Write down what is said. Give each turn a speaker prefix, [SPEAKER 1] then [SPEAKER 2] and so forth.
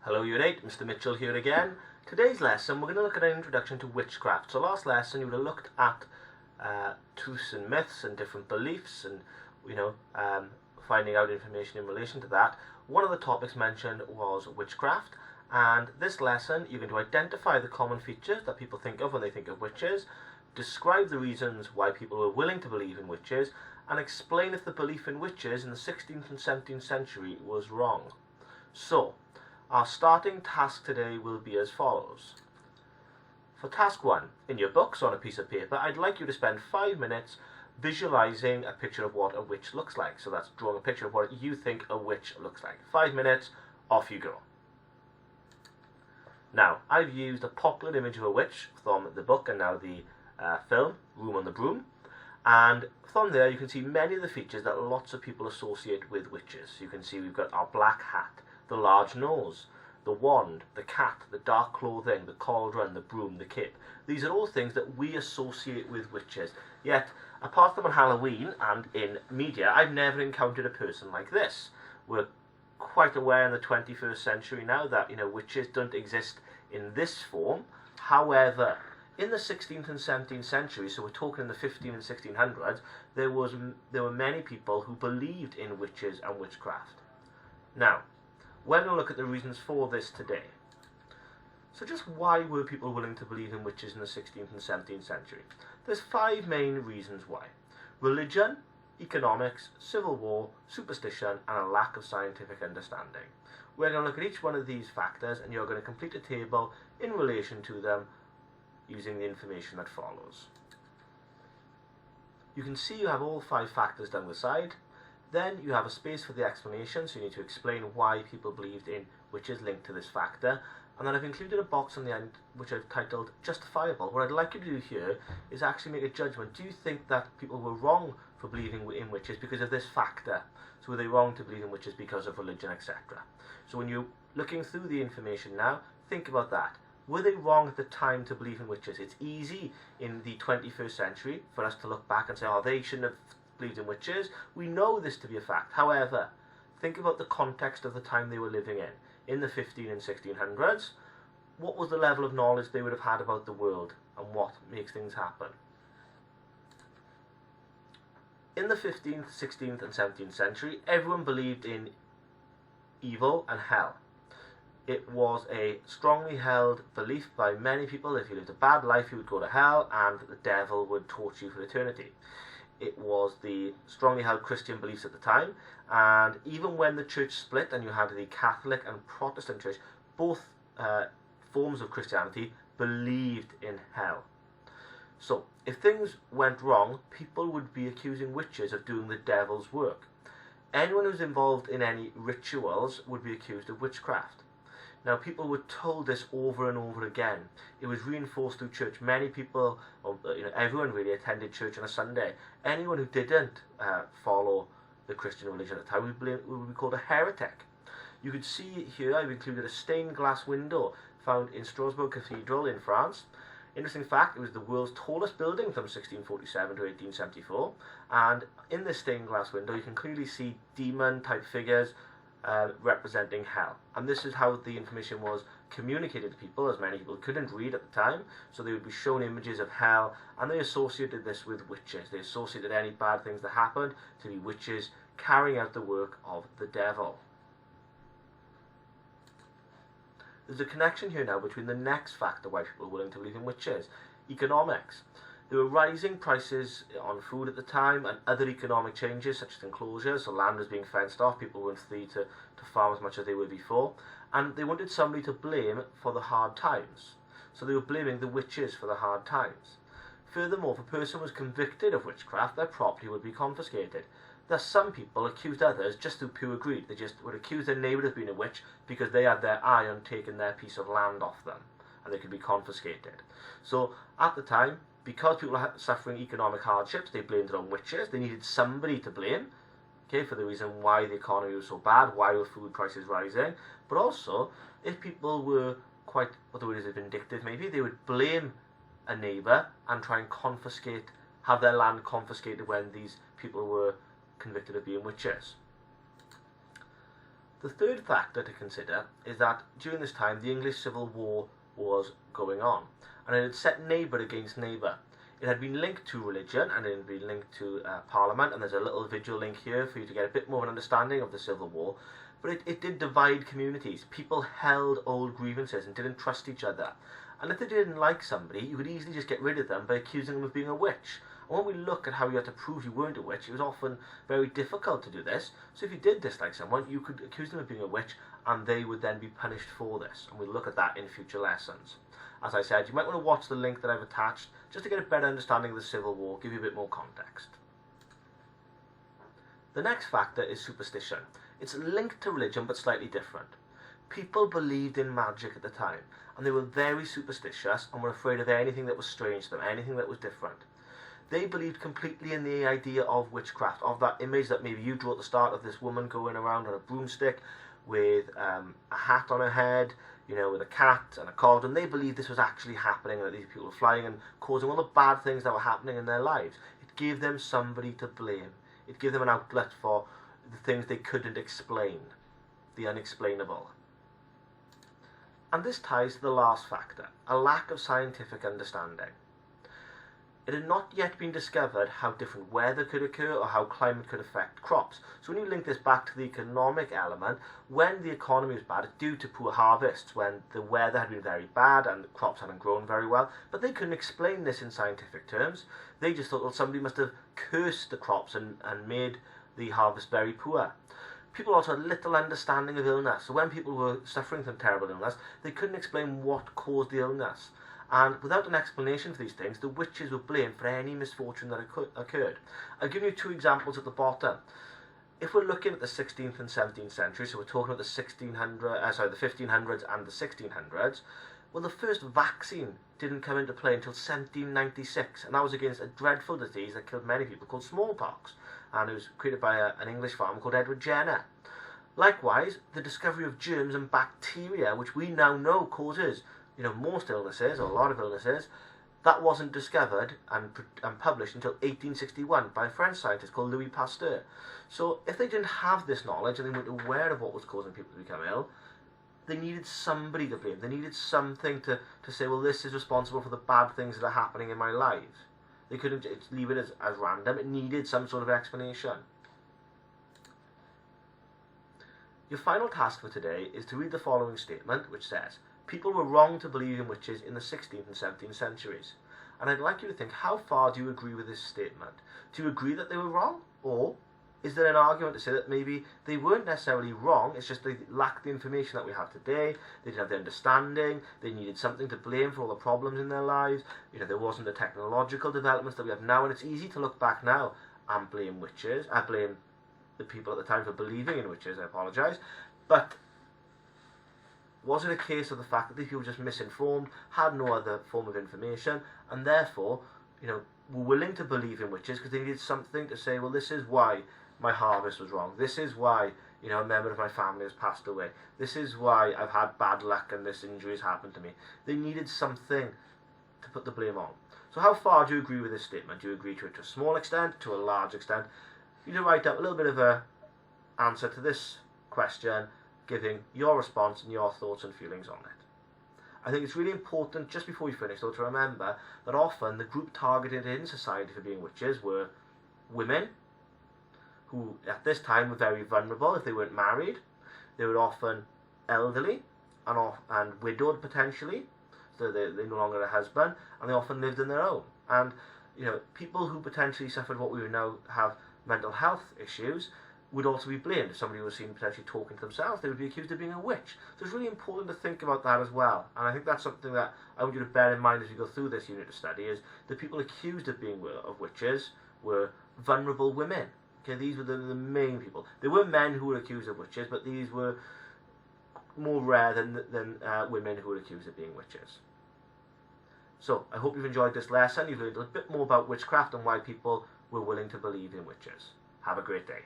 [SPEAKER 1] Hello Unit 8, Mr. Mitchell here again. Today's lesson we're going to look at an introduction to witchcraft. So last lesson you would have looked at truths and myths and different beliefs and finding out information in relation to that. One of the topics mentioned was witchcraft, and this lesson you're going to identify the common features that people think of when they think of witches, describe the reasons why people were willing to believe in witches, and explain if the belief in witches in the 16th and 17th century was wrong. So, our starting task today will be as follows. For task 1, in your books on a piece of paper, I'd like you to spend 5 minutes visualizing a picture of what a witch looks like. So that's drawing a picture of what you think a witch looks like. 5 minutes, off you go. Now, I've used a popular image of a witch from the book and now the film, Room on the Broom. And from there you can see many of the features that lots of people associate with witches. You can see we've got our black hat, the large nose, the wand, the cat, the dark clothing, the cauldron, the broom, the cape. These are all things that we associate with witches. Yet, apart from on Halloween and in media, I've never encountered a person like this. We're quite aware in the 21st century now that witches don't exist in this form. However, in the 16th and 17th century, so we're talking in the 15 and 1600s, there were many people who believed in witches and witchcraft. Now, we're going to look at the reasons for this today. So just why were people willing to believe in witches in the 16th and 17th century? There's 5 main reasons why. Religion, economics, civil war, superstition, and a lack of scientific understanding. We're going to look at each one of these factors, and you're going to complete a table in relation to them using the information that follows. You can see you have all 5 factors down the side. Then you have a space for the explanation, so you need to explain why people believed in witches linked to this factor. And then I've included a box on the end which I've titled Justifiable. What I'd like you to do here is actually make a judgment. Do you think that people were wrong for believing in witches because of this factor? So were they wrong to believe in witches because of religion, etc.? So when you're looking through the information now, think about that. Were they wrong at the time to believe in witches? It's easy in the 21st century for us to look back and say, oh, they shouldn't have believed in witches. We know this to be a fact. However, think about the context of the time they were living in the 15 and 1600s. What was the level of knowledge they would have had about the world and what makes things happen? In the 15th, 16th and 17th century, everyone believed in evil and hell. It was a strongly held belief by many people. If you lived a bad life, you would go to hell and the devil would torture you for eternity. It was the strongly held Christian beliefs at the time, and even when the church split and you had the Catholic and Protestant church, both forms of Christianity believed in hell. So, if things went wrong, people would be accusing witches of doing the devil's work. Anyone who's involved in any rituals would be accused of witchcraft. Now, people were told this over and over again. It was reinforced through church. Many people, everyone really attended church on a Sunday. Anyone who didn't follow the Christian religion at the time would be called a heretic. You could see here I've included a stained glass window found in Strasbourg Cathedral in France. Interesting fact, it was the world's tallest building from 1647 to 1874. And in this stained glass window, you can clearly see demon-type figures representing hell. And this is how the information was communicated to people, as many people couldn't read at the time, so they would be shown images of hell, and they associated this with witches. They associated any bad things that happened to be witches carrying out the work of the devil. There's a connection here now between the next factor why people were willing to believe in witches: economics. There were rising prices on food at the time and other economic changes such as enclosures, so land was being fenced off, people weren't free to farm as much as they were before, and they wanted somebody to blame for the hard times. So they were blaming the witches for the hard times. Furthermore, if a person was convicted of witchcraft, their property would be confiscated. Thus some people accused others just through pure greed. They just would accuse their neighbour of being a witch because they had their eye on taking their piece of land off them, and they could be confiscated. So at the time, because people were suffering economic hardships, they blamed it on witches. They needed somebody to blame, for the reason why the economy was so bad, why were food prices rising. But also, if people were quite, what the word is, vindictive maybe, they would blame a neighbour and try and have their land confiscated when these people were convicted of being witches. The third factor to consider is that during this time the English Civil War was going on, and it had set neighbour against neighbour. It had been linked to religion, and it had been linked to Parliament, and there's a little visual link here for you to get a bit more of an understanding of the Civil War. But it did divide communities. People held old grievances and didn't trust each other. And if they didn't like somebody, you could easily just get rid of them by accusing them of being a witch. And when we look at how you had to prove you weren't a witch, it was often very difficult to do this. So if you did dislike someone, you could accuse them of being a witch, and they would then be punished for this. And we'll look at that in future lessons. As I said, you might want to watch the link that I've attached just to get a better understanding of the Civil War, give you a bit more context. The next factor is superstition. It's linked to religion but slightly different. People believed in magic at the time, and they were very superstitious and were afraid of anything that was strange to them, anything that was different. They believed completely in the idea of witchcraft, of that image that maybe you drew at the start of this woman going around on a broomstick with a hat on her head, with a cat and a cauldron. They believed this was actually happening, that these people were flying and causing all the bad things that were happening in their lives. It gave them somebody to blame. It gave them an outlet for the things they couldn't explain, the unexplainable. And this ties to the last factor, a lack of scientific understanding. It had not yet been discovered how different weather could occur or how climate could affect crops. So when you link this back to the economic element, when the economy was bad due to poor harvests, when the weather had been very bad and crops hadn't grown very well, but they couldn't explain this in scientific terms. They just thought, well, somebody must have cursed the crops and made the harvest very poor. People also had little understanding of illness. So when people were suffering from terrible illness, they couldn't explain what caused the illness. And without an explanation for these things, the witches were blamed for any misfortune that occurred. I'll give you two examples at the bottom. If we're looking at the 16th and 17th century, so we're talking about the 1500s and the 1600s, well, the first vaccine didn't come into play until 1796, and that was against a dreadful disease that killed many people called smallpox, and it was created by an English farmer called Edward Jenner. Likewise, the discovery of germs and bacteria, which we now know causes most illnesses, or a lot of illnesses, that wasn't discovered and published until 1861 by a French scientist called Louis Pasteur. So if they didn't have this knowledge and they weren't aware of what was causing people to become ill, they needed somebody to blame. They needed something to say, well, this is responsible for the bad things that are happening in my life. They couldn't just leave it as random. It needed some sort of explanation. Your final task for today is to read the following statement, which says, people were wrong to believe in witches in the 16th and 17th centuries. And I'd like you to think, how far do you agree with this statement? Do you agree that they were wrong? Or is there an argument to say that maybe they weren't necessarily wrong, it's just they lacked the information that we have today, they didn't have the understanding, they needed something to blame for all the problems in their lives, there wasn't the technological developments that we have now, and it's easy to look back now and blame witches. I blame the people at the time for believing in witches, I apologise. But was it a case of the fact that these people were just misinformed, had no other form of information, and therefore, were willing to believe in witches because they needed something to say, well, this is why my harvest was wrong. This is why, a member of my family has passed away. This is why I've had bad luck and this injury has happened to me. They needed something to put the blame on. So how far do you agree with this statement? Do you agree to it to a small extent, to a large extent? You need to write out a little bit of an answer to this question, giving your response and your thoughts and feelings on it. I think it's really important, just before we finish though, to remember that often the group targeted in society for being witches were women, who at this time were very vulnerable if they weren't married. They were often elderly and widowed potentially, so they no longer had a husband, and they often lived on their own. And people who potentially suffered what we would now have mental health issues would also be blamed. If somebody was seen potentially talking to themselves, they would be accused of being a witch. So it's really important to think about that as well. And I think that's something that I want you to bear in mind as you go through this unit of study, is the people accused of being of witches were vulnerable women. Okay, these were the main people. There were men who were accused of witches, but these were more rare than women who were accused of being witches. So I hope you've enjoyed this lesson. You've learned a bit more about witchcraft and why people were willing to believe in witches. Have a great day.